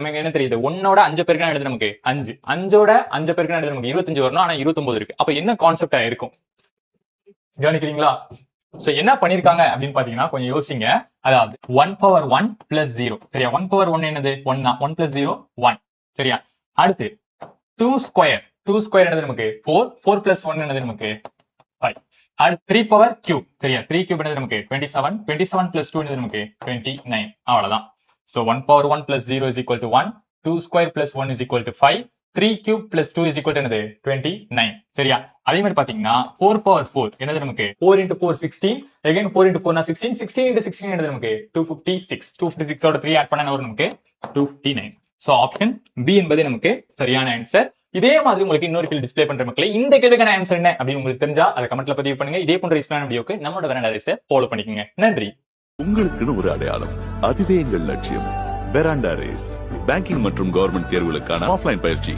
நமக்கு என்ன தெரியுது, 1ஓட 5 பெருக்கணும் எழுது நமக்கு 5, 5ஓட 5 பெருக்கணும் எழுது நமக்கு 25 வரணும். ஆனா 29 இருக்கு. அப்ப என்ன கான்செப்டா இருக்கும் கவனிக்கிறீங்களா? சோ என்ன பண்ணிருக்காங்க அப்படின்னு பாத்தீங்கன்னா கொஞ்சம் யோசிங்க. அதாவது 1/1 பிளஸ் 0 சரியா, 1/1 என்னது 1 தான், 1 பிளஸ் 0 1 சரியா. அடுத்து 2 ஸ்கொயர், 2 ஸ்கொயர் என்னது நமக்கு 4, 4 பிளஸ் 1 என்னது நமக்கு 5. அடுத்து 3 பவர் கியூப் சரியா, 3 கியூப் என்னது நமக்கு 27, 27 பிளஸ் 2 என்னது நமக்கு 29. அவ்வளவுதான். So 1/1 plus 0 is equal to 1, 2 square plus 1 is equal to 5, 3 cube plus 2 is equal to என்னது 29 சரியா. அதே மாதிரி பாத்தீங்கன்னா 4/4 என்னது நமக்கு 4 into 4 16, again 4 into 4 16, 16 into 16 என்னது நமக்கு 256, 256 ஓட 3 ஆட் பண்ணா வரும் நமக்கு 259. சோ ஆப்ஷன் பி என்பது நமக்கு சரியான ஆன்சர். இதே மாதிரி உங்களுக்கு இன்னொரு கேள்வி டிஸ்ப்ளே பண்ற மக்களே, இந்த கேள்விக்கான ஆன்சர் என்ன அப்படின்னு உங்களுக்கு தெரிஞ்சா அதை கமெண்ட்ல பதிவு பண்ணுங்க. இதே போன்ற எக்ஸ்பிளைன் வீடியோக்கு நம்மளோட வெராண்டா ரேஸை ஃபாலோ பண்ணிக்கோங்க. நன்றி. உங்களுக்குன்னு ஒரு அடையாளம், அதுவே எங்கள் லட்சியம். வெராண்டா ரேஸ் பேங்கிங் மற்றும் கவர்மெண்ட் தேர்வுகளுக்கான ஆஃப்லைன் பயிற்சி.